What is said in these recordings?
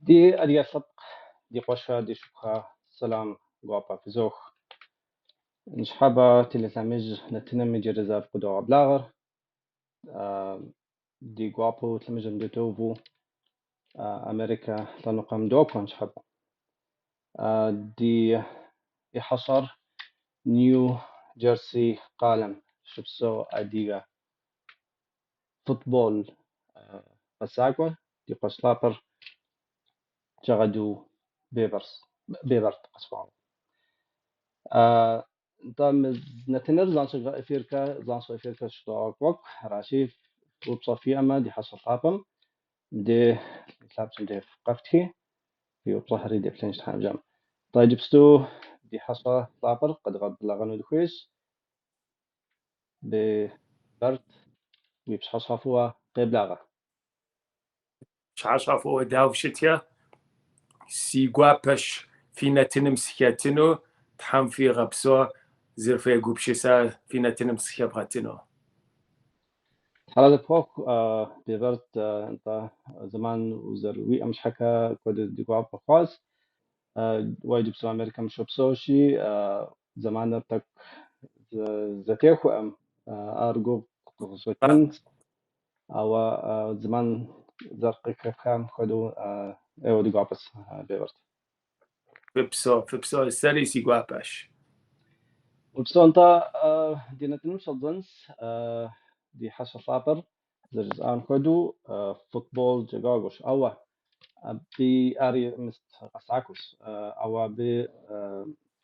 دي أدي صدق دي قشة دي شبخة سلام قوابا في زوخ نشحبا تللأمыж نتنمي جرزاف قدوة بلاغر دي قوابو تلمجم دي توبو أمريكا لنقام دوكو نشحبا دي يحصر نيو جيرسي قالم شبسو أديغا فوتبول غъэсакIуэ دي قشلابر ЧЭГЫЭДУ بيبرت قصفاو نتنر زانشو إفيركا شتوك راشي وبصفي أما دي حصل طابم دي لابسم دي قفتي في وبصهري دي بلينش تحام جام طيب جبستو دي حصل طابر قد غب لغنو دخويس ببرت ويبش حصفوا قيب لاغا شعشافو داوشتيا سيغوابش فينا تنمسكياتنو تحم في غبسو زرفي غوبشيسا فينا تنمسكيابغاتنو حالا فوق ببرت انت زمان وزروي امش حكا كود ديقواب خاص واجب سو امريكا مش بسوشي زمان نرتك زكيخو ام ارجو قصوتين او زمان زرق كام خدو ايو ديقوابس ببرت فبسو السري سيغوابش وبسو انت دينتن مش الزنس دي حشا صابر زرز ان خدو فوتبول جاغوش او بي اري مست قصعكوس او بي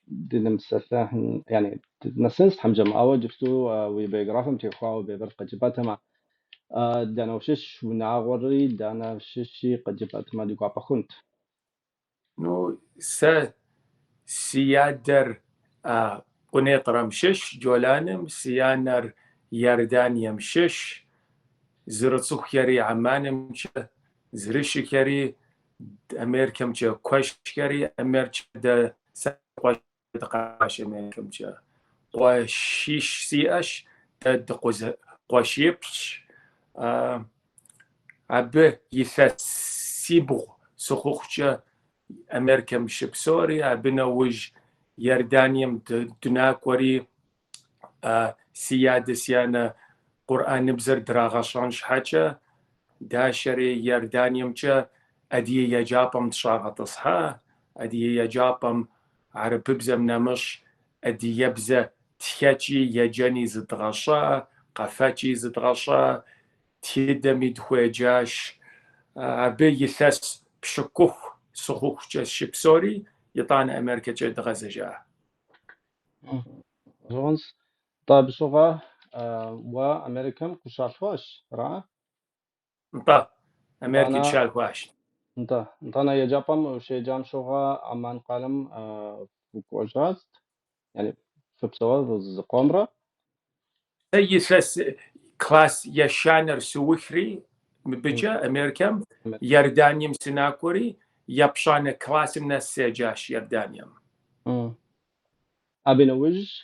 دينم سفاهن يعني نسنس حمجم او جبتو وبيغرافم تيخواو ببرت قجباتما دانا وشش ونعوري دانا وششي قجباتما ديقوا بخونت نو سيادر قنيطر مشش جولانم سيانر يردان يمشش زرتسوخ يري عمانم زرش كري أمريكا مشا كوش كري أمريكا دا سقوش دقاش أمريكا مشا قوشيش سياش دا قوشيبش عبه يثسيبو سخوخشا أمريكا مشا بسوري عبنا وج يردانيم دناكوري سيادة سيانا قرآن نبزر دراغاشان شحاچا داشري يردانيم چا أدي يجابم تشاغة تصحى أدي يجابم عرب ببزم نمش أدي يبزة تحاچي يجاني زدغاشا قفاچي زدغاشا تيدمي دخويجاش عبي يثس بشكوخ سخوخ جا شبسوري يطان أمريكا جا دغزجا جونس طيب شوفا وأمريكا كشافوش راه انت أمريكا تشالواش انت انا يجابم وشي جام شوفا امان قالم فوكوجاست يعني في بسوا القمرة يسس كلاس يشانر سوخري مبجا أمريكا يردانيم سناكوري يبشان كلاس من السجاش يردانيم أبنوج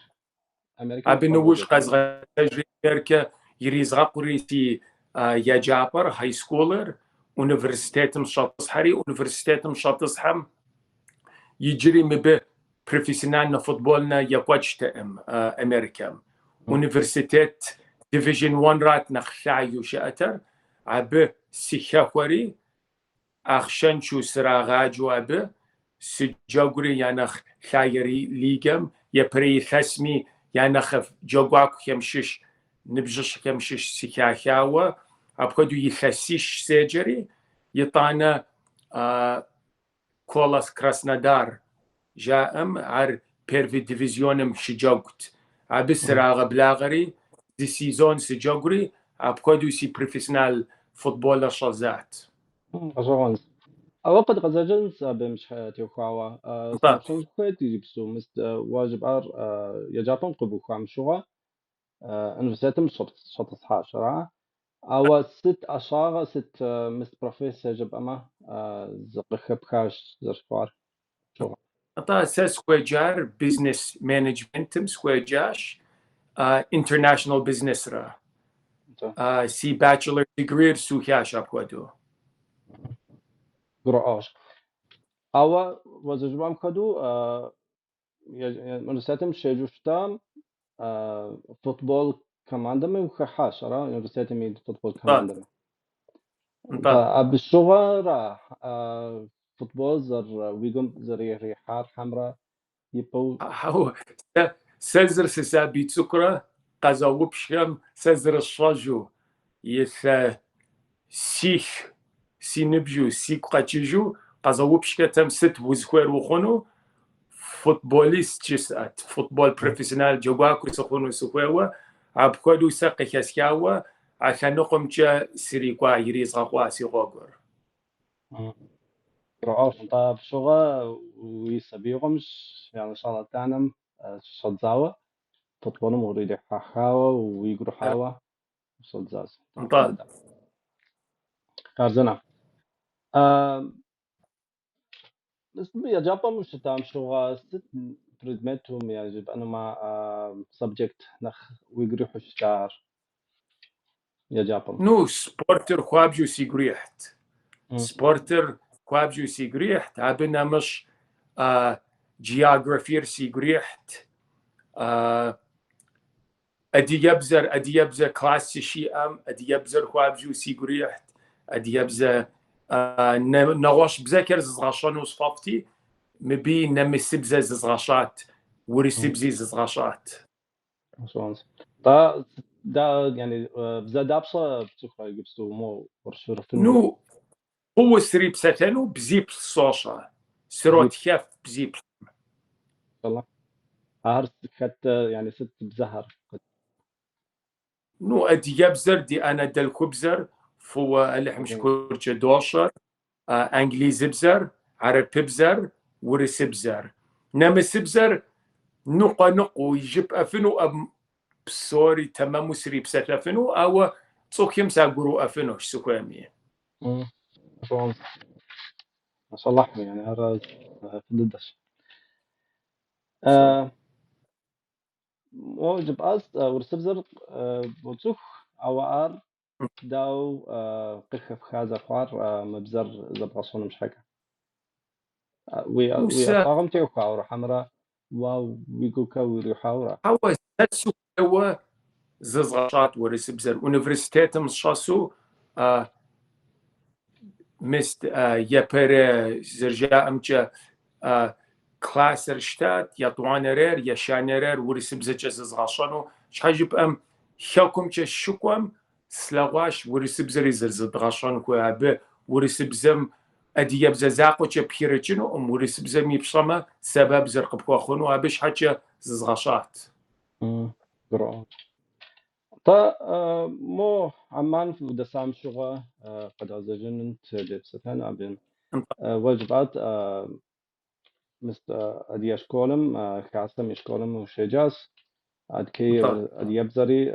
أبنوج قزغ تجري أمريكا يريزغا قريتي يجابر هاي سكولر universitetum شاطسحري universitetum شاطسحم يجري مبه بروفيسيونال فوتبولنا يقوجتهم أمريكا universitet division 1 رات نخلايو شاتر عبه سيخوري أخشنشو سراغاجو عبه سجاغري يانخ خايري ليجم يبري خسمي يانخ جوغاك يمشش نبجش يمشش سيخاخاوه أبقدو يخسيش سيجري يطانا كولاس كراسنودار جاءم عر بيرفي ديفيزيونم شجوغت عبسراغ بلاغري دي سيزون سجوغري أبقدو سي بروفيسيونال فوتبولر شازات أجوان أوقات غزاجن بمش حياتي وخاوة سنبشن خويت يجبسو مست واجب يجابن قبو خام شوغا انفساتم شط صحاش راه أو ست أشاغ ست مست بروفيسور جب أما زقخ بخاش زرشوار شوغا أتا سكويجار بيزنس مانجمنتم سكويجاش international business را سي bachelor degree سوخياش أبقدو قرأش أو وزجبام كدو يونيفرسيتم شيجوشتام فوتبول كماندمي وخحاش را يونيفرسيتم فوتبول كماندمي بالصغر فوتبول زر ويجم زر ريحار حمراء يبو هو سزر سسابي سكرة قزاوبشم سزر الشاجو يث سيخ سينبجو سيك قاتشجو قزاوبشك تم ست وزخير وخونو فوتبوليست جسات فوتبول بروفيسيونال جواكو سخونو سخويوا عبكودو ساقي كاسكاوا عشان نقوم جا سريقوا يريز غوا سيغوغر رعاش طاب شغا ويسبيغمش يعني شغلة تعنم شدزاوة تطبونم وريدي حاوة ويقرو حاوة شدزاز كارزنا بس يا جابا مش تام شغا ست بريدمتهم يجب أنا ما سبجكت نخ ويقرو حشتار يا جابا نو سبورتر خوابجو سيغريحت سبورتر خوابجو سيغريحت عبنا مش جيوغرافير سيغريحت ادي يبزر كلاس شيئم ادي يبزر خوابجو سيغريحت ادي يبزر نغوش بذاكر زغاشان وصفافتي مبي نمسبزة زغاشات ورسبزي زغاشات دا يعني بزاد أبصى بتوخا يجبستو مو ورشورتنو نو هو سريب ساتانو بزيب الصوشة سروت خاف بزيب والله هارس كت يعني ست بزهر نو ادي يبزر دي انا دل خبزر فو اللحمش كورجة دوشر انجليزي بزر عربي بزر ورسي بزر نمس بزر نقو يجب افنو ام بسوري تمام سريب ساتافنو او تصوكيم ساقرو افنوش سكوامي ما شاء الله يعني هذا فددش وجب أس ورسبزر بوتوخ أو أر داو قخف خازا خوار مبزر زبغصون مش حكا وي أطاغم تيوكا ورا حمرا واو ويكوكا ويروحاورا هو ساتسو هو زغشات ورسبزر ونفرستات مشاسو مست يبر زرجا امجا كلاسر شتات يطوانرير يشانرير ورسبزر زغشانو شحجب ام شاكم شكوم سلاواش ورسبزر زرزغشان كوابه ورسبزم ادي يبز زاقو بيرچنو ورسبزم يبصما سبب زرقب كوخونو ابش حاجه زغشات برو تا مو عمان في دسام شغا قد أزجنن تدبستان أبين واجبات مست أدي أشكولم خاصة أشكولم وشجاس أدكي أدي يبزري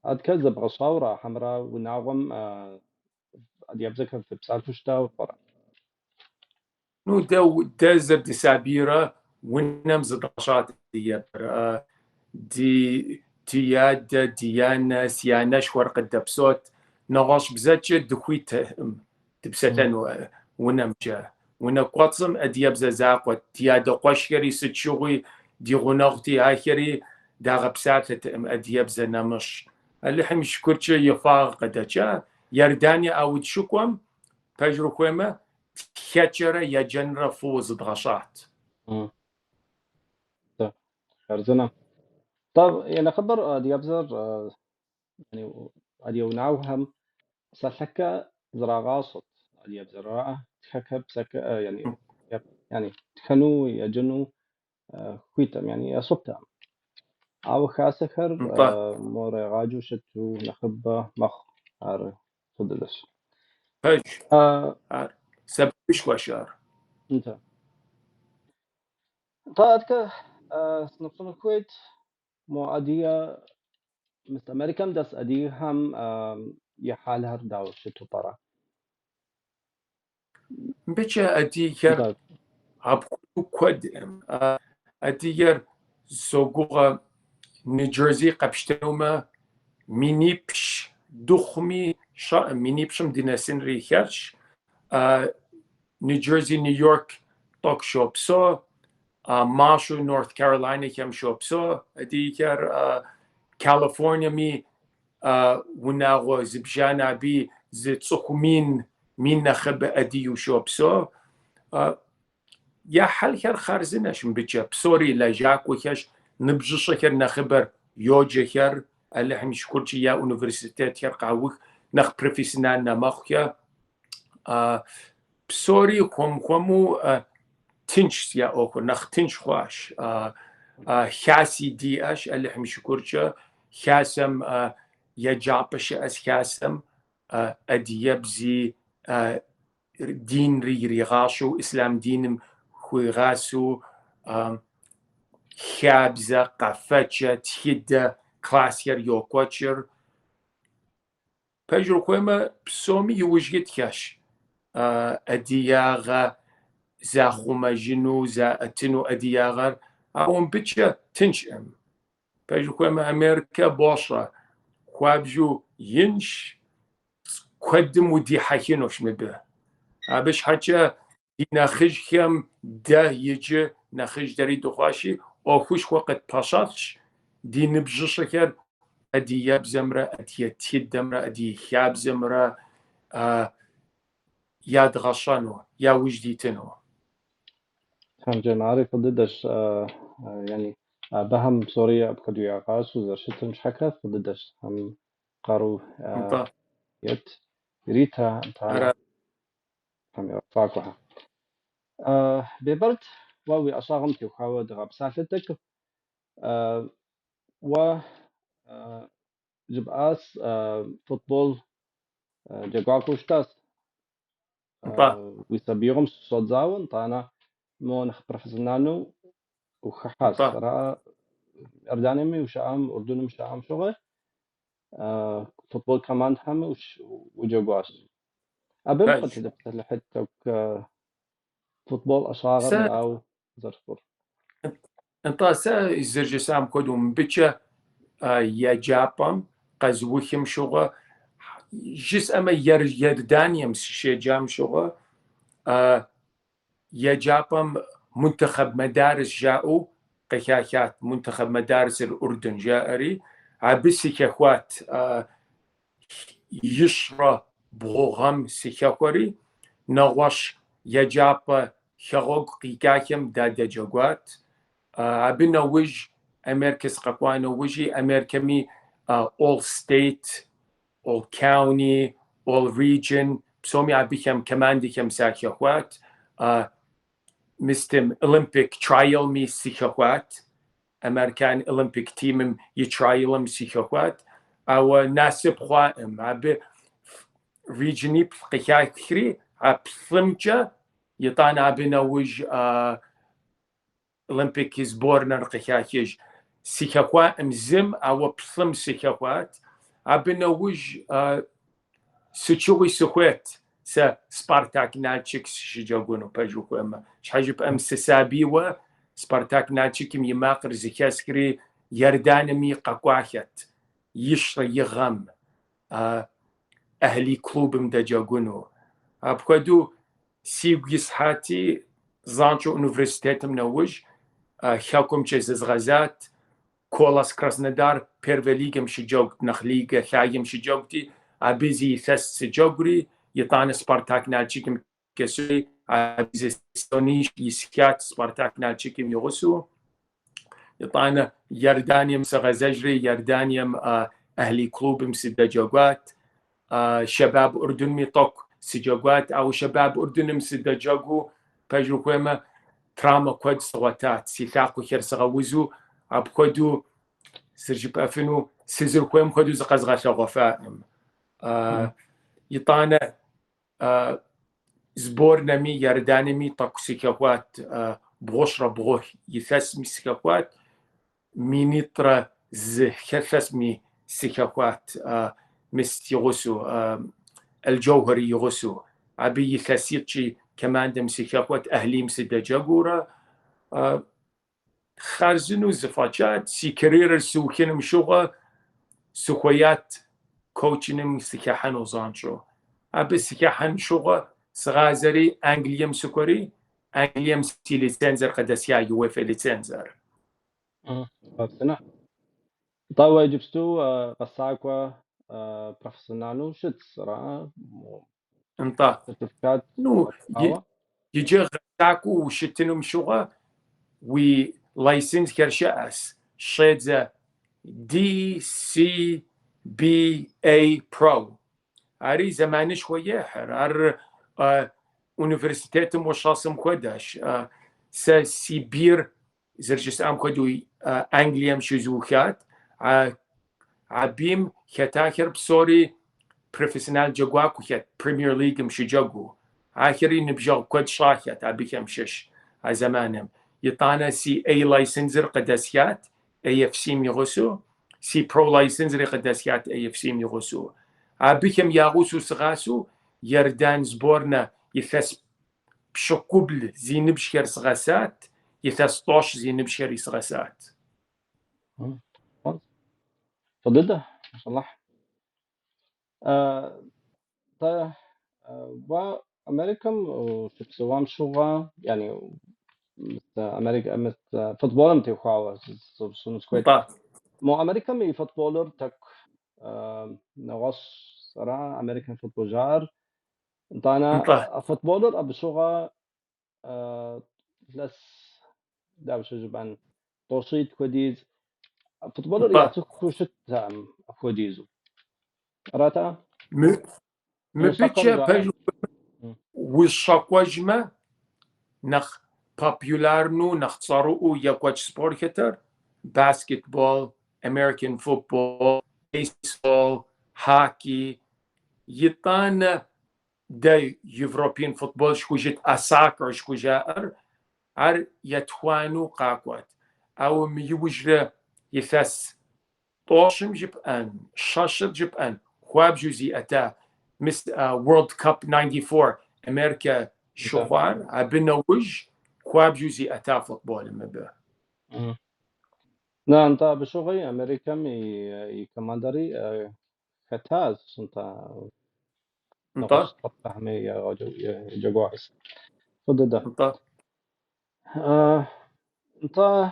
أدك زبغ صورة حمراء ونعوم أدي يبزك في بسالفشتا وفرع نو دا زرد سابيرة ونم زداشات ديبر دي تياد ديانا سيانا شوار قد دبسوت نغاش بزاتش دخويت دبستان ونمجا ونقاطم أدياب زاقوت تياد قوشكري ستشوغي دي غناغتي آخري دا غبسات أدياب زنامش اللي حمش كرتش يفاق قدجا يرداني أو تشوكوم تجربة خاتشرة يا جنرا فوز دغشات خرزنا طب يعني خبر أدي يبزر يعني أدي يونعوهم سلحكة زراغاصت أدي يبزر تحكى بسك يعني تخنو يجنو خويتم يعني أصبتم أو خاسخر موري غاجو شتو نخبة مخ عارف فضلش هاج سبش وشار انت طادك سنفسنا الكويت مو أدية مثل أمريكان داس أدية هم يحالها داو شتو برا بيتشا أدير عبكو كود أدير زوجوغا نيوجيرسي قبشتوما مينيبش دخمي شا مينيبشم ديناسين ريخرش نيوجيرسي نيويورك توك شوب سو ماشو نورث كارولاينا كم شوب سو ديكر كاليفورنيا مي وناغو زبجانا بي زتصخمين مين نخب أديو شوب سو يا حل خير خارزناش مبتشا بسوري لا جاك وكاش نبجش خير نخبر يوجي خير اللي حم شكرتي يا أونيفرسيتات خير قاوك نخ بروفيسيونال نماخيا بسوري خمو تنش يا أوكو نخ تنش خواش خاسي دي أش اللي حم شكرتي خاسم يا جابش أس خاسم أديبزي دين ريغاشو إسلام دينم خويغاسو خابزة قفتشة تحدى كلاسير يوكوتشر بجرو كويما بسومي يوجد كاش أدياغا زاخوما جنو زا أتنو أدياغر أون بيتشا تنشأم بجرو كويما أمريكا بوشرة خوابجو ينش قدم ودي حكينوش مبه باش حتى ناخج كم ده يجي ناخج داري دخاشي او خوش وقت باشاتش دي نبجش كر ادي ياب زمرة ادي تيد دمرة ادي خياب زمرة يا دغشانو يا وجديتنو هم جماعي فضدش يعني بهم سوريا بكدو يعقاس وزرشت مش حكا فضدش هم قارو يت ريتها انتانا هم يرفاقها ببرد ووي أصاغمتي وحاول دغاب سالتك و جباس فوتبول جاكاكو شتاس ويسبيغم صدزاون طانا مو نخ بروفيسيونالو وخحاس را أردانيمي وشام أردنم شام شغل فوتبول كمان هم وجاكواس أبم قد هدفت لحتى فوتبول أصاغم أو زرفور انت سا الزرج سام كودوم بيتشا يا جابم قزوخم شغل جس اما يردانيم شي جام شغل يا جابم منتخب مدارس جاءوا قياكات منتخب مدارس الأردن جاءري عبسي كاخوات يشرى بغم سيكاكوري نغوش يا جاب خغوق قيكاكم دادا جاقوات عبنا وج أمريكس قاقوانا وجي أمريكمي all state all county all region بسومي عبيكم كمان دي كم ساكي أخوات مستم Olympic trial مي سيكوات أمريكان Olympic تيمم يترايلم سيكوات أو ناسب خوائم عب ريجني بقياكري عبلمجة يطانا بنوج Olympic يزبورنا قياكيج سيكوات مزم أو بلم سيكوات عبنوج سوتشوي سخوات سا سبارتاك ناتشيكس شجاقونو باجوكو اما شحاجب ام سسابيوة سبارتاك ناتشيكم يماقر زكاسكري يردانمي قاقواحت يشرى يغم اهلي كلوبم دا جاقونو بخدو سيو يسحاتي زانشو انوفرسيتاتم نوج خاكم جزز غازات كولاس كراسندار بيرفليغم شجاقت نخليغ ثايم شجاقتي عبيزي ثس سجاقري يطان سبارتاك نالشيكم كسوي عبيزي ستونيش يسكات سبارتاك نالشيكم يغسو يطان يردانيم سغزجري يردانيم أهلي كلوبم سدجاقات شباب أردن ميطوك سجاقات أو شباب أردنم سدجاقو باجرو كويما تراما كود صواتات سيثاقو خير سغوزو عبكودو سرجب أفنو سيزر كويم كودو زقزغاشا غفائم يطانا زبور نمي يردانمي توكسيكوات بغشرة بغوه يثسمي سيكوات مينيترا زخثسمي سيكوات مست يغسو الجوهري يغسو عبي يثسيتشي كمان دم سيكوات أهليم سدجاقورا خارزنو زفاجات سيكرير السوكين مشوغا سوكويات كوتشنم سكاحن وزانشو أبي سكاحن شغل صغازري أنجليم سكري أنجليم سي ليسنزر قدسيا يوفي ليسنزر سنة طاوة جبستو قصاقوة بروفيسيونالو شت صراحة انطا سيرتيفيكات نو قاوة يجي غساكو وشتنم شغا وي لايسنس كرشاس شيدزا DCBA برو أري زمان شوية حر أونيفرسيتيتم وشاسم كوداش سيبير زرجس أم كودوي أنجليام شزوكات عبيم كتاكر بصوري بروفيسيونال جواكو كت بريمير ليج مشي جوجو آخري نبجو كود شاكت أبيكم شش زمانهم يطانا سي اي لايسنزر قداسيات اي اف سي ميغوسو سي برو لايسنزر قداسيات اي اف سي ميغوسو أبيكم ياغوسو سغاسو يردان زبورنا يثس بشكوبل زي نبشكر سغاسات يثس طوش زي نبشكر سغاسات فضده ما شاء الله طيب وأمريكان وشبسوام شوغا يعني أمريكا مثل فوتبول متي خواوا سونسكويت انطا مو أمريكا مي فوتبولر تك نغص صراحة أمريكان فوتبول جار انطا أنا فوتبولر أبشوغا لس داوش جبان توصيت كوديز فوتبولر انطا يعطيك كوشت كوديزو راتا مبيتشا جاية بجو وشاكواجما نخ popularnu نخ تصارو يكواتش سبورت basketball, American football, baseball, hockey يطان دا European football شكوجت أساكر شكوجائر عر يتوانو قاقوات أو ميوجر يثس طوشم جبان شاشر جبان خواب جوزي أتا مس World Cup 94 أمريكا شخوار أبنوج خواب جوزي أتا فوتبول مبا نا أنت بشوغي أمريكا مي كماندري كتاز أنت انت نقص فهمي جوائز فضده انت أنت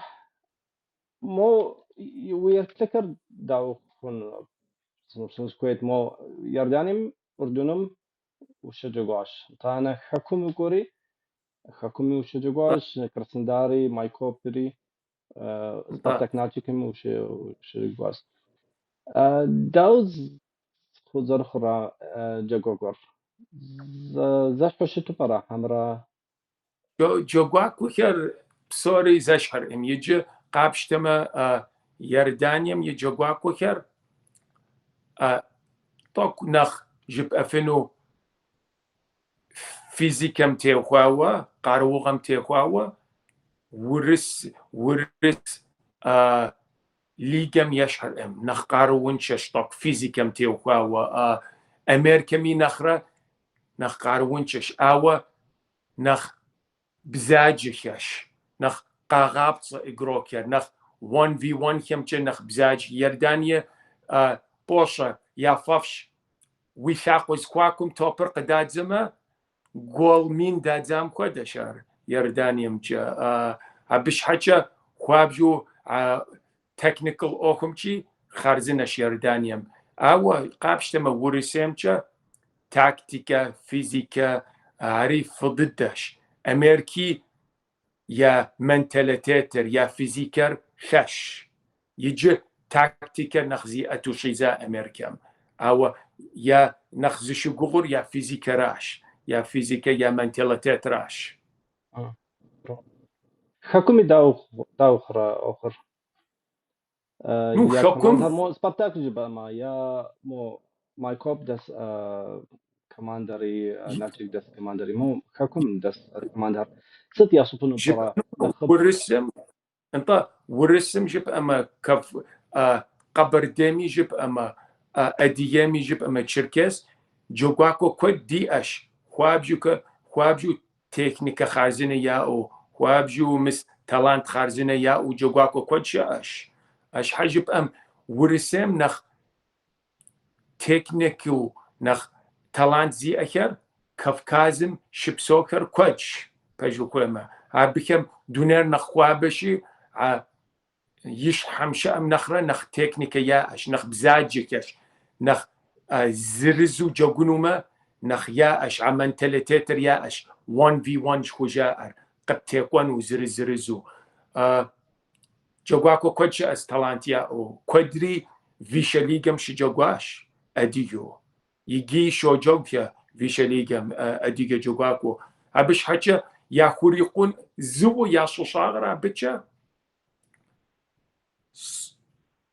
مو ويرتكر داو خون سنسكويت مو يردانيم أردنم وشجواش أنت أنا حكومي كوري حكومي وشجواش كرسنداري مايكوبري انت سبارتاك ناتشيكم وشجواش داوز خزر خورا جاگوگور زش پشتو برا همرا جوگواك وكر بصوري زشهر ام يجي قابشتما يردانيم يجوگواك وكر طوك نخ جب أفنو فيزيكم تيخواوا قاروغم تيخواوا ورس ليجم يشهر ام نخ قارو طوك فيزيكم تيخواوا أمريكمي نخرة نخ قارو آوا نخ بزاجش نخ قاغابط إجروكر نخ 1v1 كمتش نخ بزاج يردانية بوشة يا ففش ويشاق وزكواكم توبر قداد زما قول مين دادزام كودا شار يردانية مجا عبش حاجة خوابجو تكنيكال اوكمشي خارزنش يردانية أو قابشتما ورسيمشا تاكتيكا فيزيكا عارف فضدش أمريكي يا منتاليتيتر يا فيزيكر خش يجي تاكتيكا نخزي أتوشيزا أمريكام أو يا نخزي شغور يا فيزيكراش يا فيزيكا يا منتاليتيتراش حكومي داو خرا آخر نو يا كمان حكم مو سبارتاك جبا ما يا مو مايكوب دس كماندري ناتشيك دس كماندري مو حكوم دس كماندر ست يا سفن جب برا نخب ورسم انت ورسم جب اما كف قبر ديمي جب اما اديامي جب اما تشركس جوكاكو كود دي اش خوابجو تكنيكا خارزينه يا او خوابجو مس تالانت خارزينه يا او جوكاكو كود شاش اش حجب ام ورسم نخ تكنيكو نخ تالانت زي اخر كافكازم شبسوكر كوتش بجو كلمة عبكم دونير نخوابشي يش حمشة أم نخرة نخ تكنيكا ياش نخ بزاجكش نخ زرزو جوجنوما نخ ياش عمان تلتتر ياش 1v1 شخوجاء قد تيكون وزرزو جوجاكو كوتش استلانتيا او كودري فيشاليجم شجوجاش أديو يجي شو جوجيا فيشاليجم أديجا جوجاكو أبش حاجة يا خوريقون زو يا صوصاغرا بتشا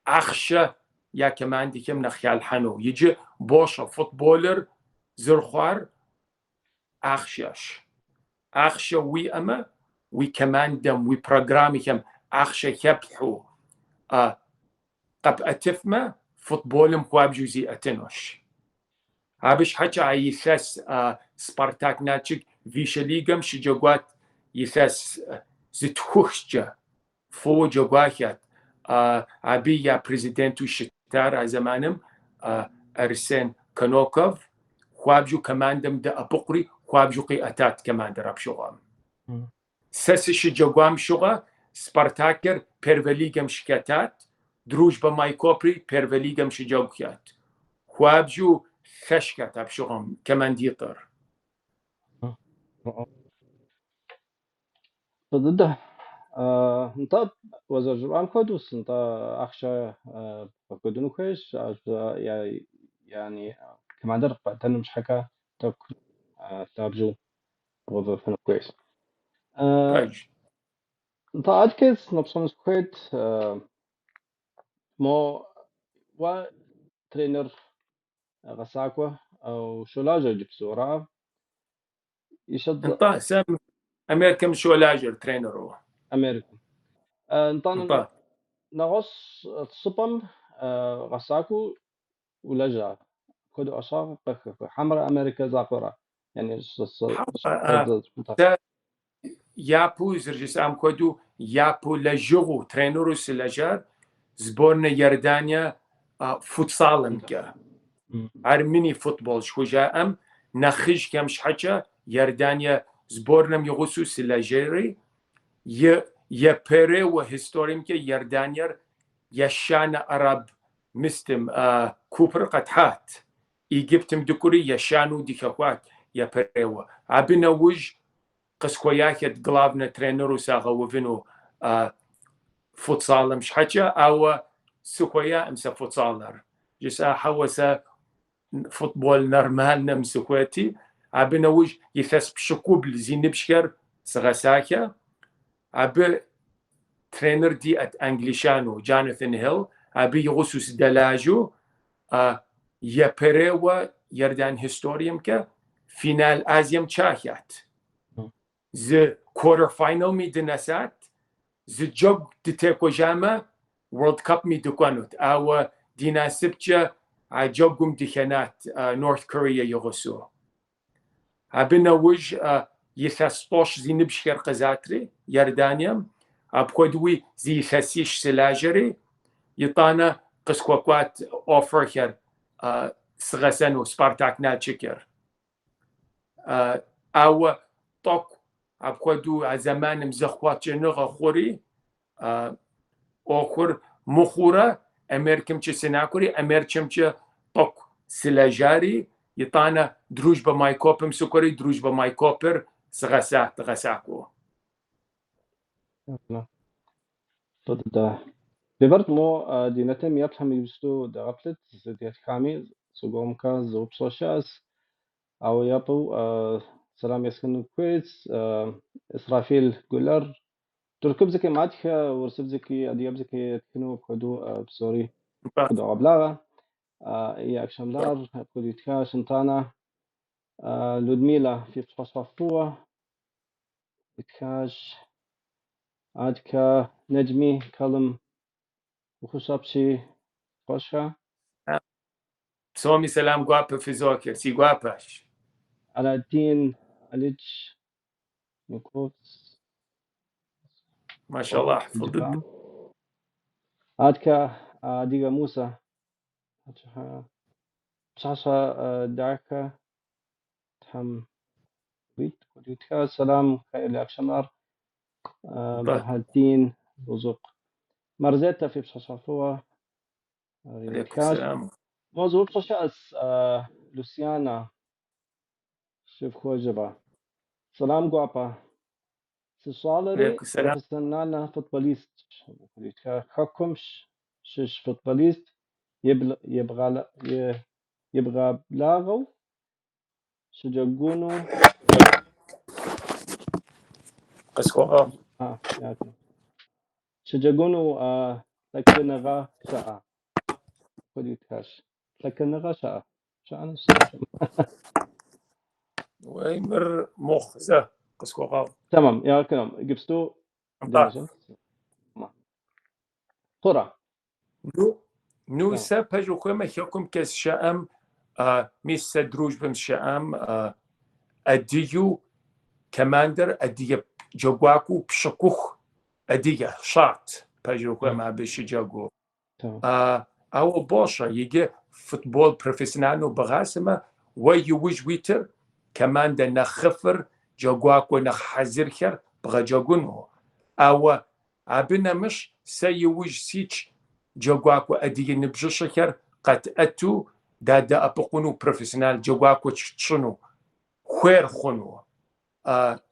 أخشى يا كمان دي كم نخيال حنو يجي بوشا فوتبولر زرخوار أخشى وي أما وي كمان دم وي برنامج كم أخشى يبحو قب أتفما فوتبول مخواب جوزي أتنوش هابش حاجة يساس سبارتاك ناتشك فيشاليغم شجوات يساس زتوخشجا فو جوغاكيات أبي يا بريزيدنتو شتار زمانم أرسن كانوكوف خوابجو كماندم دا أبقري خوابجو قي أتات كماندر أبشوغام سس شجوغام شوغا سبارتاكر بيرفليغم شكاتات دروج بمايكوبري بيرفليغم شجوغيات خوابجو خشكات أبشوغام كمانديطر ضده انت وزرجان كودوس انت اخشى كودنو كويس يعني كمان در تنم مش حكا تك تابجو وظيفة كويس انت ادكس نبصن كويت مو و ترينر غساكوا او شولاجة جبسورا يشد انت سام امريكان شولاجر ترينرو امريكا انت انت نغص تصبم غساكو ولجا كودو أشاق حمرا أمريكا زاقرا يعني يابو زرجس ام كودو يابو لجو ترينرو سلاجار زبورنا يردانيا فوتسالمكا ارميني فوتبول شوجا ام نخش كمش حاجة يردانيا زبورنم يغسو سلاجيري يبري وهستوريمكا يردانير يشان عرب مستم كوبر قطحات إيجيبتم دكوري يشانو ديكاكوات يبريوا عبنا وج قسكوياكت غلابنا ترينرو ساغوفينو فوتسال مش حاجة أو سكويا امسا فوتسالر جسا حوسا فوتبول نورمال نمسكواتي عبنا وج يثس بشكوب لزين بشكر سغساكا عب ترينر دي ات انجليشانو جوناثان هيل ابي يغسوس دلاجو يبريوا يردان هيستوريوم كا فينال ازيم تشاكيات ز كوارتر فاينل مي دناسات ز جوج تتيكو جاما وورلد كاب مي دكانوت او ديناسبتشا جوجم ديخانات نورث كوريا يغسو ابنا وج يثسطوش زي نبشكر قزاتري يردانيم أبخدوي زي خسيش سلاجري يطانا قسكوكوات أوفركر سغسنو سبارتاك ناتشكر أو طوك أبخدو زمان مزخوات جنغ خوري أخر مخورة أمريكم چه سناكوري أمريكم چه طوك سلاجاري يطانا دروج بمايكوبم سكوري دروج بمايكوبر سغسات غساكو ضد بيبرت مو دينتم يبحم يبستو دغفلت زديت كامي سوغوم كا زوب سوشاس أو يابو سلام يسكنو كويس إسرافيل جولر تركب زكي ماتك ورسب زكي أدياب زكي تكنو بخدو بسوري خدو عبلاغة إيا أكشم دار بخدو يتكاش انتانا لودميلا في فصفوة يتكاش عادكا نجمي كلم وخشابشي خوشها سومي سلام guapa في زوكر سي guapaش على الدين عليج نكوس ما شاء الله حفظ عادكا ديغا موسى شاشة دعكة تهم كوديتكا سلام خير أكشمار برهان الدين بوزوق مرزيتا في بشاشافوا عليكم كاش السلام. موضوع بشاشاس لوسيانا شوف خوجبا سلام قوابا سوالري عليكم السلام. بروفيسيونال فوتبوليست كوديتكا حكمش شش فوتبوليست يبغى بلاغو شجقونو قسقوها. ياكل شجقونو لكنغا شاء كوديتكاش لكنغا شاء نفسه ويمر مخزة قسقوها. تمام يا كلام جبستو دينجن قرى نو سبجو خما حكم كاس شام ميس دروج بم شام اديو كماندر ادي جواكو بشكوخ ادي شاط بجو خما بشجاغو او بوشا يجي فوتبول بروفيسيونال بغاسمه ويوج ويتر كمان ده نخفر جواكو نخزر خير بغجاغونو او ابنا مش سيوج سيتش جواكو ادي نبجش خير قد اتو دا ابقونو بروفيسيونال جواكو تشنو خير خونو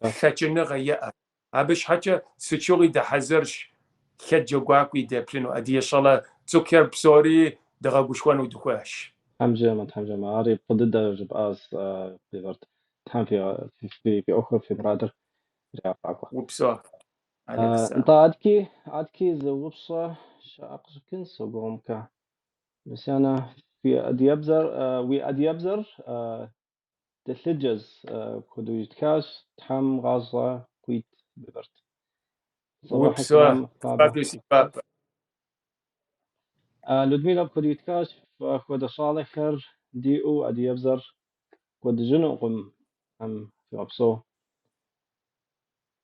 خاتشنغا يا ابش حاجه سيتشوري ده حزرش خد جواكو يدبلنو ادي شالا تسكر بسوري دغاغوشوانو دخواش حمجة عاري ضد جباز بيبرت تحم في أخر في برادر جاء عقوة وبسوا عليك انت السلام. عادكي زوبصة شاقش كنس وقومك بس أنا في أدي أبزر وي أدي أبزر تثلجز كودو يتكاش تحم غازة كويت بيبرت صباح وبسوا السلام بابا فابيوس بابا لودميلا كودو يتكاش كودو صالحر دي أو أدي أبزر كودو جنو قم أم في أبصو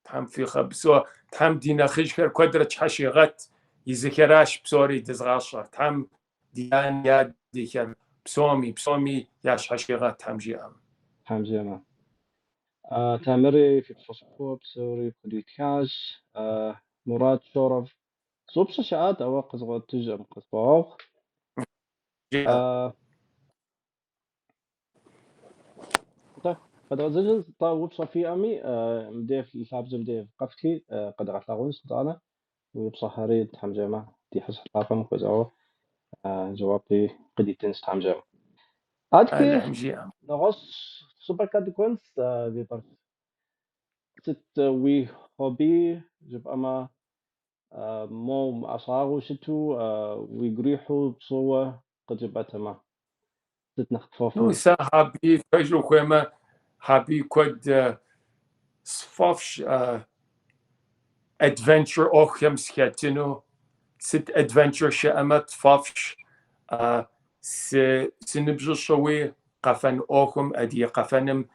تحم في خبسوا تحم دينا خشكر كودرة حشي غت يذكراش بسوري دزغاشر تحم ديان يا ديكر بسومي ياش حشي غت تحم جيام حمجينا تامري في بصفو بسوري كوديتكاش مراد شورف صوبش شعات أو قصغو تجم قصبوغ طيب قد أزجل طاوب صفي أمي مديف الفابز مديف قفتي قد غتلاغون سلطانة ويبصح هريد حمجيما دي حس حقاقم كوزاو جوابي قديتين ستحمجيما عادكي الحم جيام نغص سوبر كاد كونس بيبر ست وي هوبي جب أما مو أصاغو شتو ويقريحو بصوة قد جبتما ست نو نخطفوفو سا هابي فجو خوما هابي كود صفافش adventure اوخيم سكاتينو ست adventure شامت فافش سنبجو شوي قفن اوخم ادي قفنم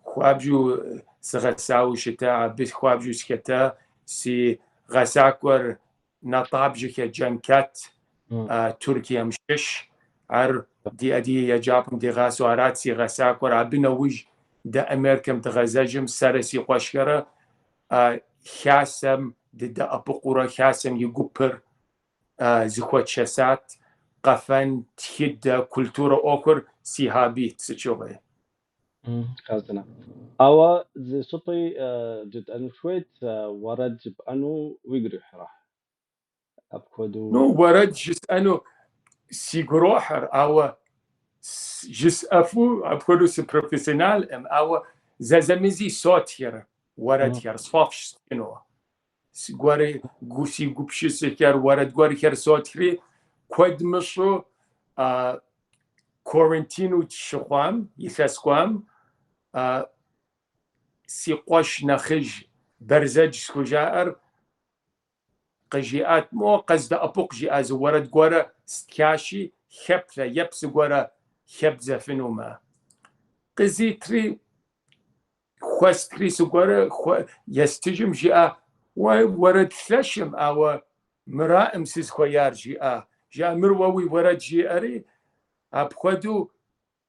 خوابجو سغساو شتا بس خوابجو سكتا سي غساكور نطابجو كجنكات تركيا مشش عر دي ادي يجابم دي غاسو ارات سي غساكور عبنا وج دا امريكم تغزاجم سرسي قشكره حاسم دا أبقورة حاسم يقبر زخوة شسات قفن تحد كولتورة أخر سيهابيت سيشوغي قصدنا أو زي سطي جد أنو شويت ورد جب أنو ويقريح راح أبكودو نو ورد جس أنو سيقروحر أو جس أفو أبكودو سبروفيسيونال أم أو زازمزي صوت هير ورد هير صفافش سينو سيقواري قوسي قبشي سيكير ورد قواري هير صوت هيري كود مشو كورنتينو تشخوام يخسكوام سيقوش نخج برزج سكوجائر قجيات مو قصد أبوق جي ورد قورا ستكاشي خبثة يبس قورا خبزة فنوما قزي تري خوستري سقورا يستجم جي ورد ثشم أو مرائم سيز خويار جي مرووي ورد جي أري أبخدو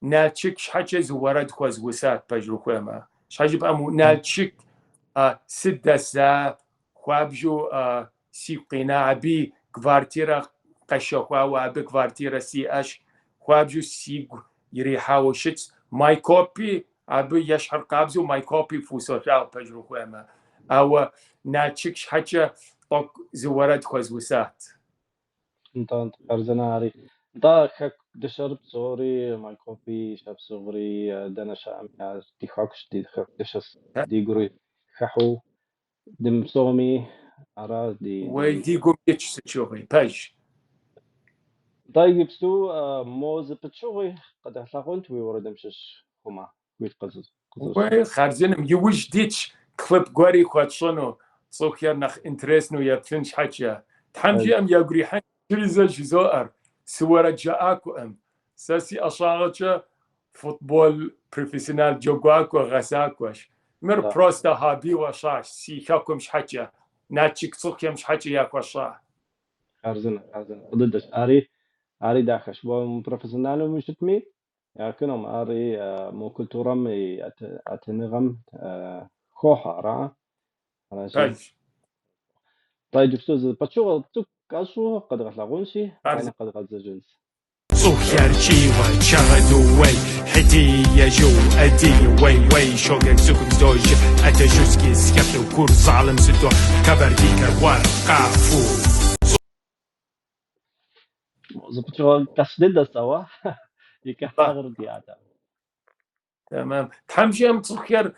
نالچك حاجز ورد خوز وسات بجرو خوما شحال أمو نالشك سدسا خوابجو سيقينا بي كفارتيرا قشوا وابي كفارتيرا سي اش خوابجو سيق يريحاو شت ماي كوبي ابي يشحر قابزو ماي كوبي فوسوتاو بجرو خوما او ناتشك شحاجه طق زورات خوزوسات انت قرزنا هاري انت خك دشرب صوري ماي كوبي شاب صغري دنا شام يا دي خاكش دي خك دشس دي غري خحو دم صومي ارا دي ويدي قوم يتشوفي باش طيب بستو موز بتشوي قد احلاقونت ويوردم شش هما ويت قزز وخارزنم يوج ديتش كليب غوري خواتشونو صوخير نخ انتريسنو يبتلنش حاجة تحمجي ام يقري حاجة جريزة جزائر سورة جاءكو ام ساسي أشارة فوتبول بروفيسيونال جوغاكو غساكوش مر بروستا هابي وشاش سيكاكو مش حاجة ناتشيك صوخيا مش حاجة ياكو شاه خارزنا ضدش اري داخش بو بروفيسيونال مش تمي ياكنهم اري مو كلتورم اتنغم خوحة را على طيب جبتوز بتشوغ تك أشو قد غلاقونشي أنا قد غزجنس ЧЭГЫЭДУ ЧЭГЫЭДУ حدية جو أدي وي شوقك سكم دوج أتجوزكي سكت وكور ظالم ستو كبرديك ورقافو بتشوغ كسدد سوا يكحغر دياتا تمام تحمجي ام تصخير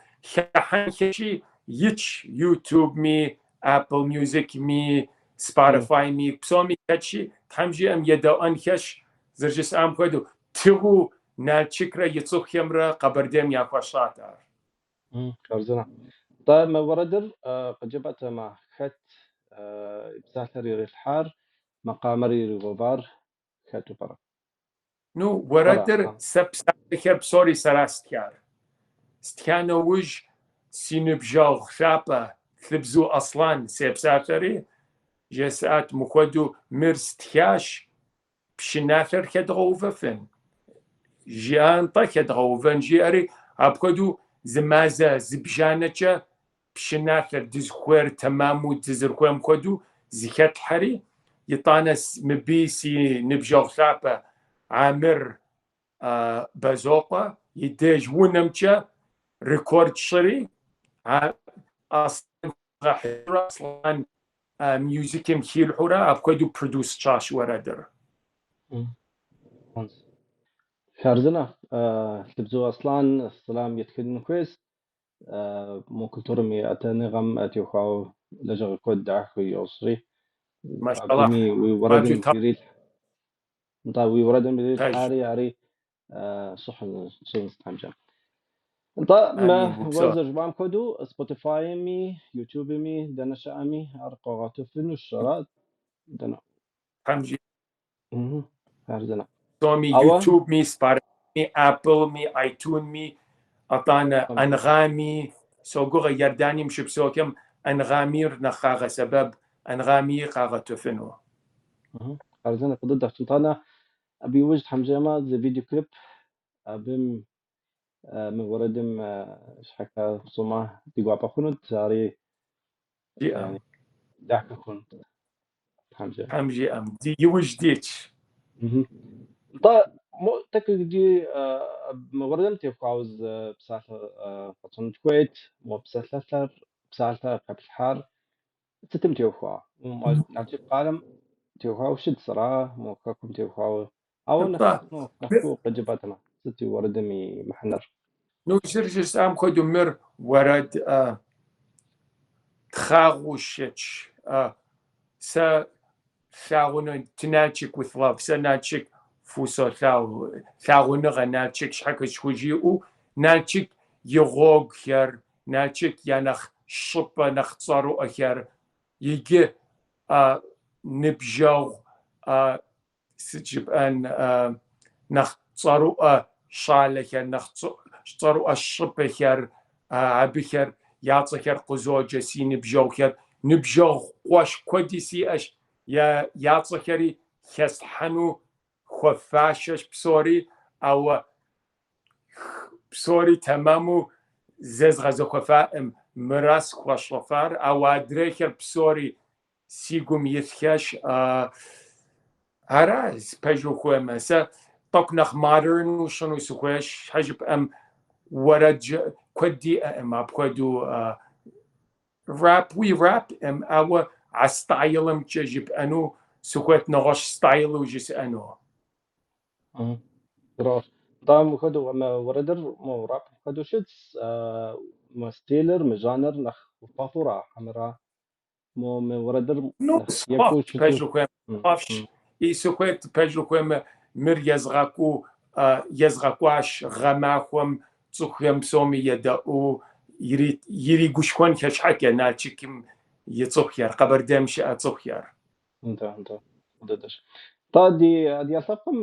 حنشي يتش يوتيوب مي ابل ميوزك مي سبوتيفاي مي بسومي كاتشي تحمجي ام يدا انكش زرجس ام كودو تيغو نالشكرا يتصخيمرا قبرديم يا فشاتا كارزنا طيب ما وردر قد جبت مع خت بساتر يري الحار مقامر يري غبار خاتو برا نو وردر سبساتر بسوري سراستكار ستكانو وج سينبجاو خشابة ثبزو أصلا سيبساتري جسات مخدو مرستكاش بشناثر كدغوففن جيان طا كدغوفن جياري أبكدو زمازة زبجانة بشناثر دزخوير تمامو دزرخوير مخدو زكات الحري يطانس مبيسي نبجاو خشابة عامر بازوقة يديج ونمتشا ريكورد شري اصلا ميوزك مخيل حورا ابكدو برودوس تشاش ورادر كارزنا تبزو أصلا السلام يتكلم كويس مو كلتورمي أتنغم أتيوخاو لجغ كود دعخ يوصري ما شاء الله ويوردن بريد طيب ويوردن بريد حاري عري صح شنس تحمجا طيب ما وزر جبام كودو سبوتيفاي مي يوتيوب مي دنا شامي أرقاغاتو فينو الشرات دنا حمجي هرزنا تومي يوتيوب مي سبوتيفاي مي ابل مي ايتون مي أطانا أنغامي سوغو يرداني مش بسوكم أنغامير نخاغ سبب أنغامي قاغة تفنو هرزنا قدر سلطانة أبي وجد حمجامة زي فيديو كليب أبم من وردم شحكا صوما ديقوا بخونت ساري يعني داك كنت حمجي أم دي يوجديتش طيب مو تكل دي وردم تيفاوز بسالة فتون الكويت مو بسالة قبل الحار تتم تيوفا نعطيك قالم تيوفا وشد صراحة مو كاكم تيوفا أو نخو قجباتنا ستي وردمي محنر نو جرجس أم خدو مر ورد تخاغوشتش سا ثاغونا تناتشك with love سا ناتشك فوسو ثاغونا غناتشك شحكا شوجيو ناتشك يغوغ خير ناتشك يانخ شبا نختصارو أخير يجي نبجاو سجب أن نختصارو شالخير نختصارو الشبا خير عبخير يعطيخير قزوجة سي نبجاو خير نبجاو قواش كوديسي أش يعطيخيري خسحنو خفاشش بسوري أو بسوري تمامو زز غزو خفائم مراس خوش رفار او ادريخر بسوري سيقوم يثكش هراز بجو خوه مسا طقنخ مادرن وشنو سخوش حجب ام ورج كودي ام ابخدو راب وي راب ام او عستايلم تجيب انو سخوت نغش ستايل وجس انو راس طبعا خدوا ما وردر مو راب خدوا شتس ما ستيلر مجانر نخ فافورا حمرا مو ما وردر نو يكو سبوت بجو خوه افش اي سخوت بجو خوه مر يزغاكو يزغاكواش غماخوم تسخيم سومي يدأو يري قشكون كشحكي ناتشكم يتسخير قبر دمش اتسخير انت وددش طا دي الفقم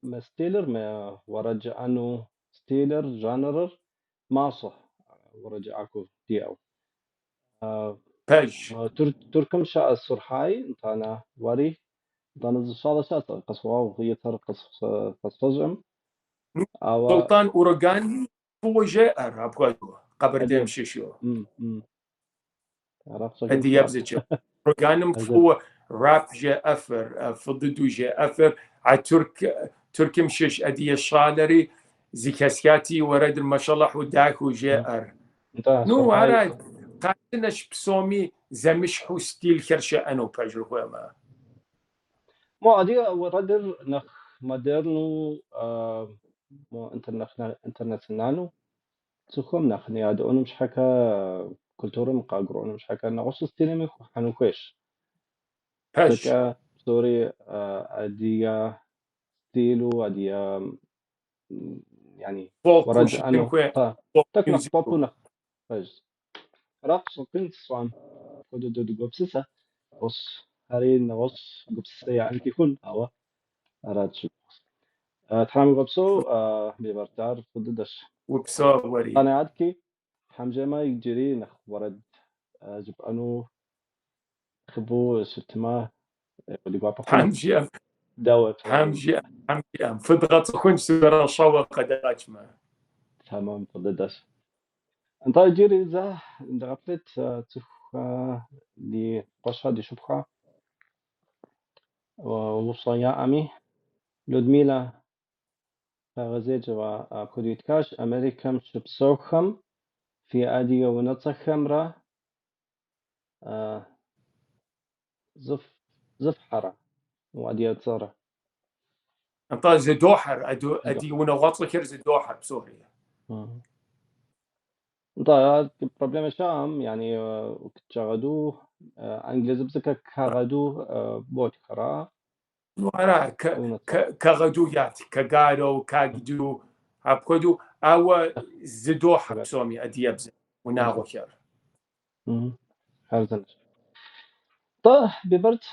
ما ستيلر ما ورجع انه ستيلر جانرر ما صح ورجع اكو ديو بج تركم شاء السرحاي انت انا وري انت شاء شاء قصوا وهي تر قصفجم او سلطان أورغاني هو جائر أبغى قبر ادي دمش شو عرفت أدي يبزج أورغانم هو راب جاء أفر فضدو جاء أفر ع ترك مشش أدي الشالري زي كاسياتي ورد ما شاء الله وداك جائر نو عراي قاتنش بسومي زمش حو ستيل كرشة أنو بجربه ما مو ادي ورد نخ مودرنو مو انترناسيونالو تسخم نخني ادي انا مش حكا كلتورة مقاقرو انا مش حكا نغص ستيلمي حنو كويش بج تكا سوري ادي ستيلو ادي يعني فولكوش ورجع انه تنكوي تك نخ بابو نخ فج رقص بنت سوام كودو دو جوبسسا بص هاري نغص جوبسسا يعني كيكون او راتش تحرم غبسو بيبرتار فضدش وبصوري انا عادكي حمجة ما يجري نخ ورد جب انو خبو ستما اللي قاعد بقول حمجي دوت حمجي فضغط خنج سورة شوق قداش ما تمام فضدش انت يجري ذا دغفلت تخ دي قشة دي شبخة وصايا امي لودميلا غزيجة وكوديتكاش امريكام شبسوخم في ادي ونتصخم را زف حرة وادي تصارة انت زدوحر ادي ونغط لك زدوحر بسوريا انت بروبليم شام يعني كتشغدو انجليزي بزكا كغدو بوت خرا وانا كغدويات كغادو كاغدو ابكدو او زدوحر بسومي ادي يبز وناغو خير حالتنش طه ببرت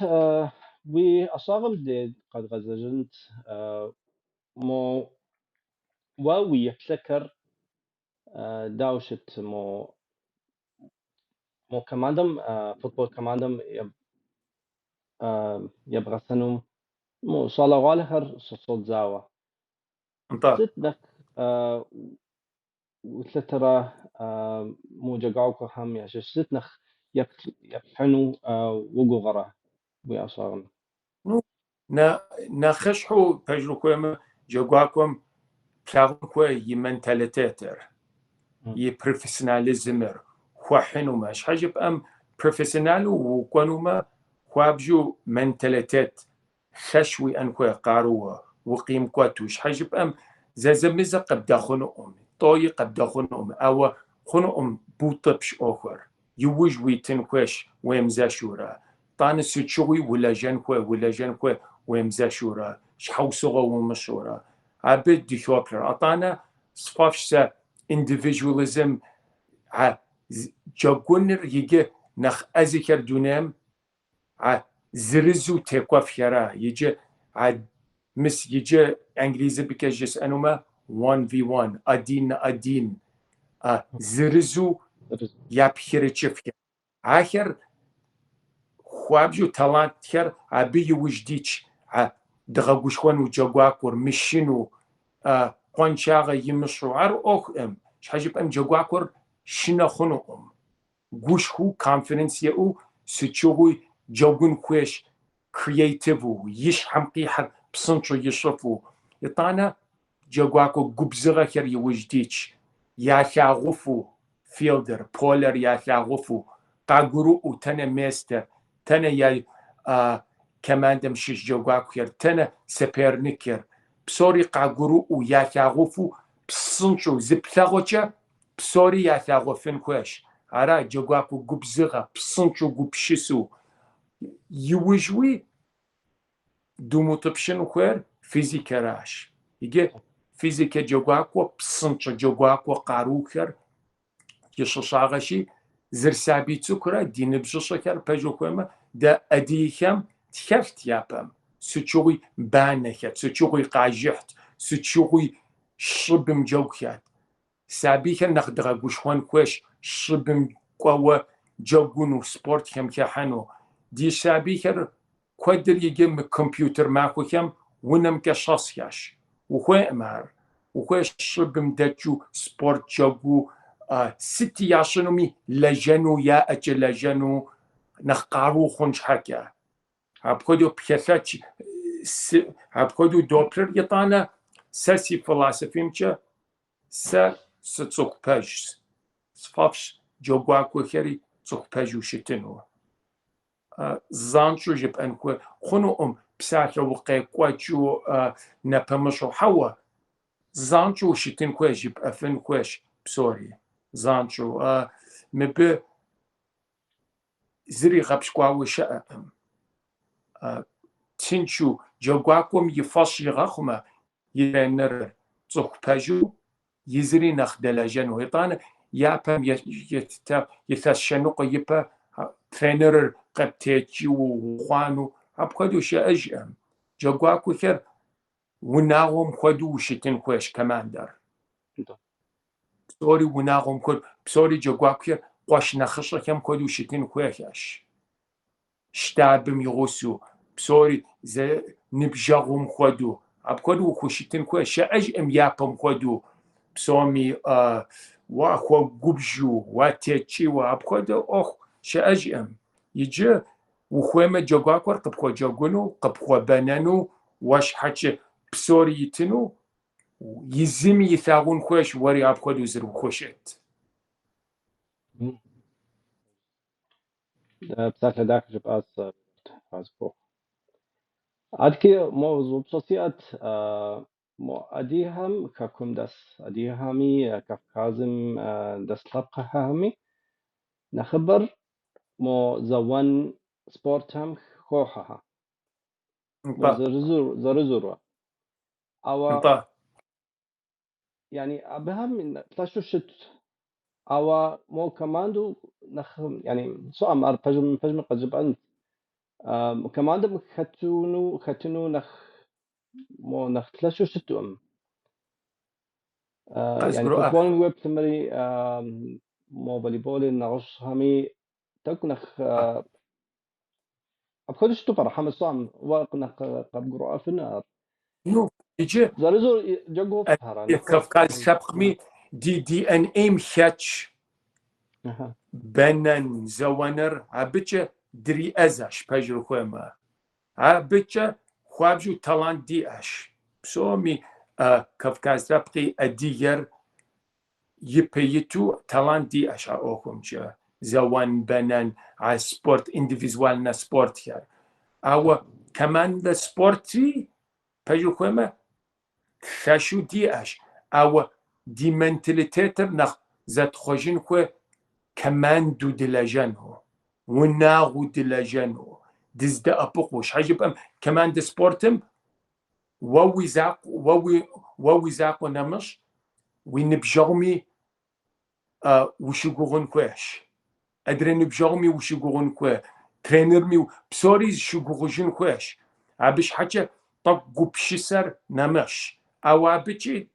وأصاغم دي قد غزجنت مو واوي يفتكر داوشت مو كماندم فوتبول كماندم يبغى سنم مو صالة غالهر صوت زاوة انت ستنك وثلاثة مو جاقاوك هم يا شش ستنخ يبحنو وقو غرا ويأصاغم نخشحو تجربكم جاقواكم بلاغكم يمنتاليتيتر يبروفيسيوناليزمر خوحنو ماش حاجب ام بروفيسيونالو وكونو ما خوابجو منتاليتيت خشوي انكو قاروا وقيم كواتوش حاجب ام زازمزة قبدا خنو طوي قبدا خنو او خنو بوطبش اوخر يوج ويتنكوش ويمزاشورا طان سوتشوي ولا جنكو ويمزا شورا شحو صغو ومشورا عبد دي شوبر اطانا صفافشا individualism جاقونر يجي نخ ازكر دونام زرزو تكوف يرا يجي مس يجي انجليزي بكجس انوما 1v1 ادين زرزو يابخير تشفير اخر خوابجو تالانت خير ابي وجديش دغوشخون وجاقواكور مشينو قانشاغ يمشوار أخم شحجب أم جواكور شنخنوهم گوشخو کانفرنسیه او سچوی جوگون خوش کریتیو یش حمقی هر پسنچو یشرفو یتانا جواکو گبزغه کر یوجدیچ یا شاغفو فیلدر پولر یا شاغفو قاگرو او تنه مستر تنه یا کماندم شش جواکو کر تنه سپرنیکر بسوری قاگرو او یا شاغفو پسنچو زبلغوچه بسوری یا شاغفن خوش ara jogwaku gubzira psoncho gubshisu yuwijwi dumutopshin kwer fizikarash ige fizike jogwaku psoncho jogwaku qaruker yeshashagashi zirsabitsu kura dinibjishakar pejokwema da adiham tkheft yapam suchugi banekhat suchugi qajiht suchugi shibim jokhat sabikan nakhdra gushwan kwesh شبم قوة جوجونو سبورت هم كحنو دي شابي كر قدر يجمع كمبيوتر معكو كم ونم كشاص ياش وخوي مار وخوي شبم دجو سبورت جوجو ستي ياشنومي لجنو يا أجل لجنو نخقارو خنش حكا عبقدو بيثاتش عبقدو دوبلر يطانا ساسي فلسفيم كه ستسوق باجس صفافش جوگواکو خیری صخ پژوشتنو زانچو جب انکو خونو بساعت وقای قوچو نپمشو حوا زانچو شتن کوه جب افن کوش بسوری زانچو مبه زری غبش قواو شأم تنشو جوگواکو میفاش یغخما یرنر صخ پژو یزری نخدلجنو هتان يابم يتشنق يبا ترينر قبتيجي وخوانو أبقدو شأجم جواكو خير وناغم خدو شتن كوش كماندر بسوري وناغم كل بسوري جواكو خير قوش نخشة كم خدو شتن كوش شتابم يغسو بسوري زي نبجغم خدو أبقدو خوشتن كوش شأجم يابم خدو بسومي واخو گوبجو واتيتشي وابخدو اخ شاجم يجي وخوما جوغاكور قبخو جوغونو قبخو بنانو واش حاجه بسوريتنو يزم يثاغون خوش وري ابخدو زرو خوشت بساعة داك جب از بو عادكي موضوع بصوصيات مو أديهم ككم دس أديهامي كفكازم دس طبقة هامي نخبر مو زوان سبورت هم خوحها مو زرزور أو يعني أبهم تشوشت أو مو كماندو نخ يعني سؤال أر فجم قجب أنت كماندو ختنو نخ مو نختلشوشتو يعني فوتبول ويب تمري مو فوليبول نغش همي تكنخ أبخدش تبر حمل صام وقنا قبقرأ في النار نو يجي زارزور جوجو فهران كفكاز شبقمي دي ان ايم خاتش بنن زوانر عبتش دري ازاش بجرو خوما عبتش خوابجو تالان دي اش بسومي كفكاز ربقي اديگر يبيتو تالان دي اش اوكم جا زوان بنن على سبورت انديفيزوال نا سبورت يار او كمان دا سبورتي بجرو خوما خشو دي اش او دي منتاليتيتر نخ زاد خوجين كو كمان دو دلاجانو وناغو دلاجانو دزد أبقوش حاجب كمان دي سبورتم ووي زاقو نمش ونبجغمي وشغوغن كوش أدري نبجغمي وشغوغن كو ترينرمي بسوري شغوغجن كوش عبش حاجة طقو بشسر نمش أو عبشي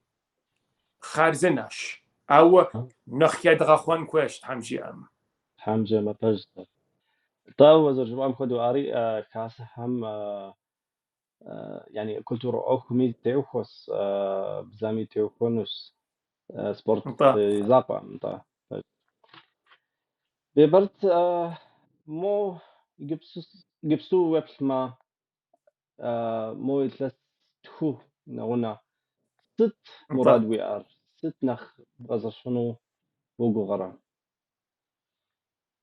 خارزناش أو نخياد غاخوان كوش حمجة ما بجد طاو وزر جبام خدو آري كاسة هم يعني كلتورة أوكمي تيوخوس بزامي تيوخونوس سبورت انت زاقا انت بيبرت مو جبسو ويبس ما مو يتلس تخو نغنا ست مراد انت وي ار ست نخ غزر شنو بوغو غرام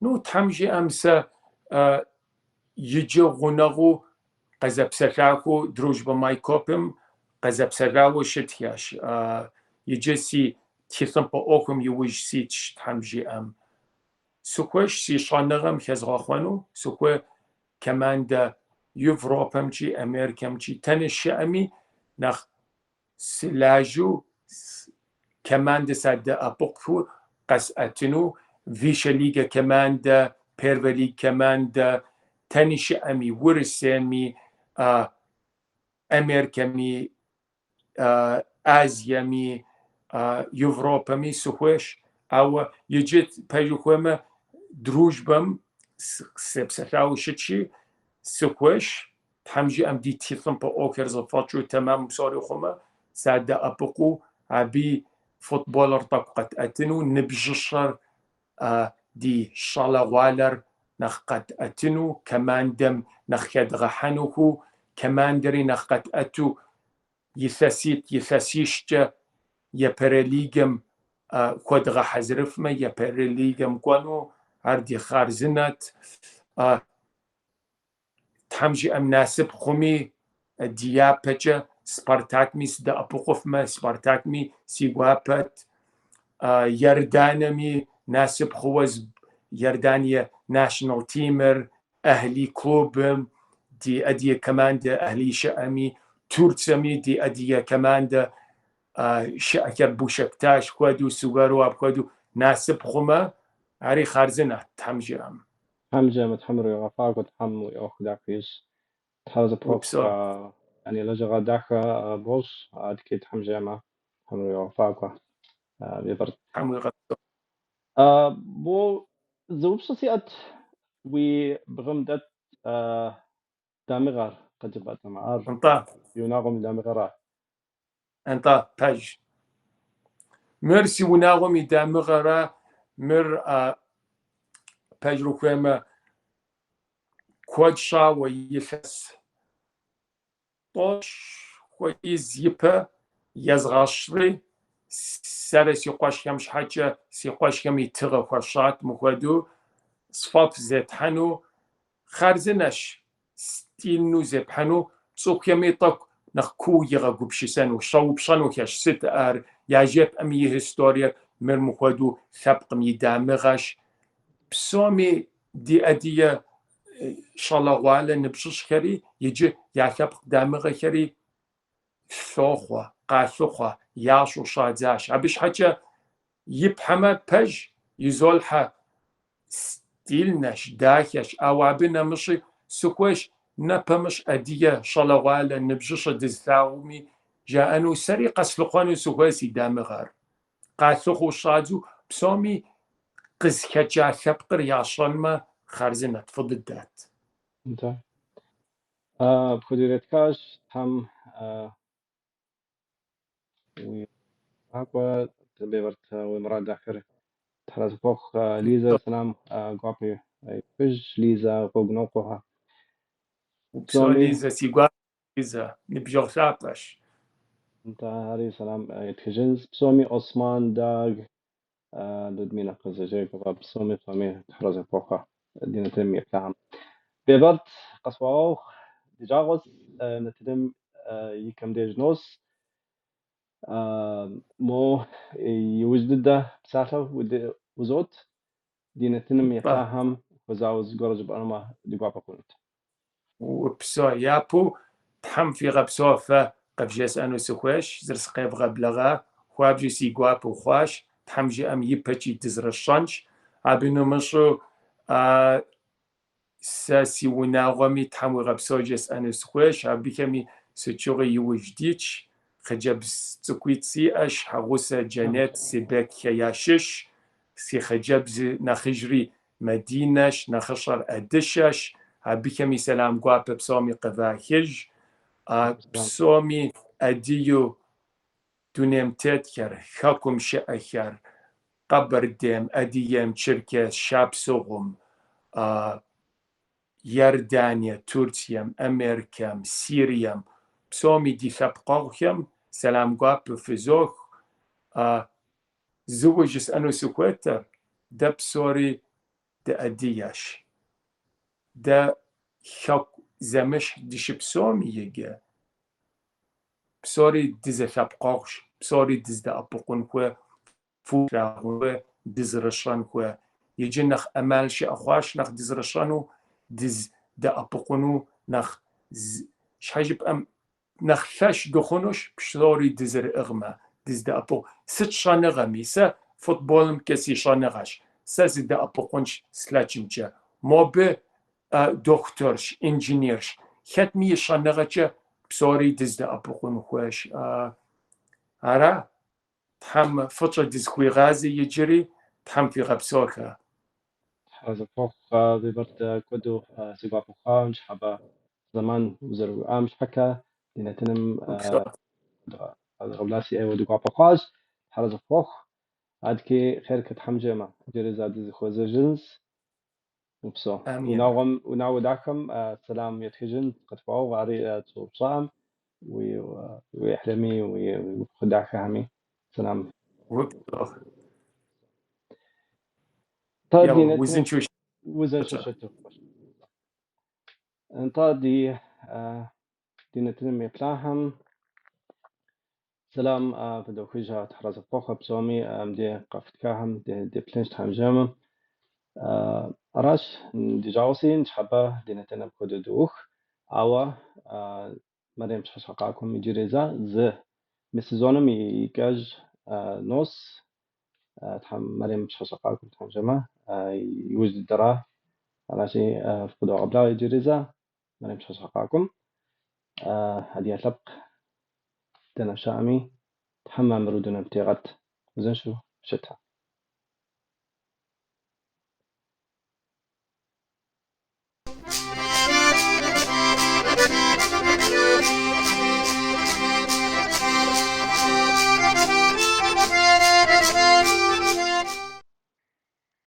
نو تحمجي امس يجي غنغو قزب سراكو دروج بماي كوبم قزب سراو شتياش يجي سي تيثم بأوكم يوج سيتش تحمجي ام سوكوش سي شانغم خزغاخوانو سوكو كمان دا يوروبم جي امريكام جي تنش امي نخ سلاجو كمان دا ساد ابوكو قس اتنو فيشا ليغا كمان دا بيرفلي كمان دا تنش امي ورسامي امريكامي ازيامي يوروبامي سوكوش او يجيت بايوكوما دروجبم سبسراو شتشي سوكوش تحمجي ام دي تيثم با اوكرز فاتشو تمام صاري خما ساده ابقو ابي فوتبولر طاقت اتنو نبجشر دي شالوالر نخقت اتنو كمان دم نخيد غحنوكو كمان دري نخقت اتو يثاسيشتا يبرليجم خود غحزرف ما يبرليجم قانو عردي خارزنات تحمجي ام ناسب خمي ديابجا سبارتاك ميس دا ابوقف ما سبارتاك مي سيوابت يردانمي ناسب خوز يردانيا ناشنال تيمر اهلي كلوب دي اديا كمان دا اهلي شامي تورتسمي دي اديا كمان دا شاكا بوشكتاش كوادو سوغارو كوادو ناسب خما عري خارزنات تحمجي ام حمجة متحمر يغفاق وتحم ويأخ داكيش تحرز بروك يعني لجغا داكا بوش عاد كي تحمجة ما حمر يغفاق بيبرت بو زوب سوسيات وي بغمدت دامغار قد جبت معار انت يناغم دامغارات انت باج مرسي وناغم دامغارا مر باج روكوما كوادشا ويفس طوش كويز يبا يزغاشري سر سيقاش كمش حاجة سيقاش كم يتغى فرشات مخدو صفاف زيت حنو خارزنش ستينو زيت حنو تصوك يميطك نخكو يغا قبشسانو شوب شانو كاش ست يعجب أمي هستوريا مر مخدو ثبق ميدامغاش بسومي دي أدية شالغوالا نبشش كري يجي يعثبق دامغا كري ثوخوا قاثوخوا ياشو شادزاش عبش حاجة يبحما بج يزولها ستيلنش داكيش اوابنا مشي سكوش نبمش ادية شالغوالا نبجش دزثاومي جاءنو سري قسلقانو سكوسي دامغار قاثوخو شادزو بسومي قزكجا ثبقر ياشرن ما خارزنا تفضل دات انت بخديرتكاش هم وهاكوا بيبرت ومراد آخر تحرز بوخ ليزا سلام قابي فيش ليزا قوغنوقوها وبسو ليزا سيقوا ليزا نبجو ثابش انت هاري سلام يتخجنز بسومي عثمان داغ ضد مينا قزجي بسومي بسومي تحرز بوخا دينا تنمي بتاعهم بيبرت قصواوخ دجاغوس نتدم يكم ديجنوس مو يوجد بساخه وزوت دينا تنم يفهم وزاوز جورج بأنما دقوا بقولت وبسو يابو تحم في غبسو فقبجيس أنو سخوش زرس قيب غبلغا خوابجي سيقواب وخواش تحم جي أم يبتشي تزر الشنش عبنو مشو ساسي وناغمي تحم غبسو جيس أنو سخوش عبكمي سچوغي يوجديش خجب تسكويتسي أش حغوسة جنات سباك خياشش سي خجب نخجري مدينش نخشر أدشش عبكمي سلام قواب بسومي قذاكج بسومي أديو دونيم تتكر حكم شأكر قبر ديم أديم شركة شاب سوغم يردانيا تركيا أمريكا سوريا بسومي دي خبقوخيم سلام قاب فزوخ زوجس أنو سكوتر ده بسوري ده أدياش ده حق زمش ديش بسومي يجي بسوري ديز خبقوخش بسوري ديز ده أبقون كوه فوق ديز رشان كوه يجي نخ أمال شي أخواش نخ ديز رشانو ديز ده أبقونو نخ شحاجب أم نخ فاش دخونوش بسوري ديزر إغما ديز ده أبو ست شانغمي سا فوتبول مكسي شانغاش سا زي ده أبقونش سلاتشمجا موب دكتورش انجينيرش ختمي شانغاچا بسوري ديز ده أبقون خوش أرا تحم فترة ديز خوي غازي يجري تحم في غبسوكا حرز فوق بيبرت كودو سيقع فوقا مش حبا زمان وزر مش حكا لنتنم غبلاسي ايوه دوقع فوقاج حرز فوق عاد كي خير كتحمجة ما جري زاد خوزة جنس وبسو آمين ونعود داكم سلام يتخجن قد فوق غاري تصوب ويحلمي ويخدعك همي سلام وبسو طيب يا دي وزن شوش وزن شوشتو انت دي نتنم يطلعهم سلام بدو خيجا تحرز فوق بسومي دي قفتكاهم دي بلنش تحم جامم أراش دي جاوسين شحبا دي نتنم كودو دوخ أوا مريم تشحقاكم يجريزا مسزونم يكاج نص تحم مريم تشحقاكم تحم جما يوجد درا راشي فقدو قبلا يجريزا مريم تشحقاكم هدي أطلق دنا شامي تحمم رودنا بتيغت وزن شو شتها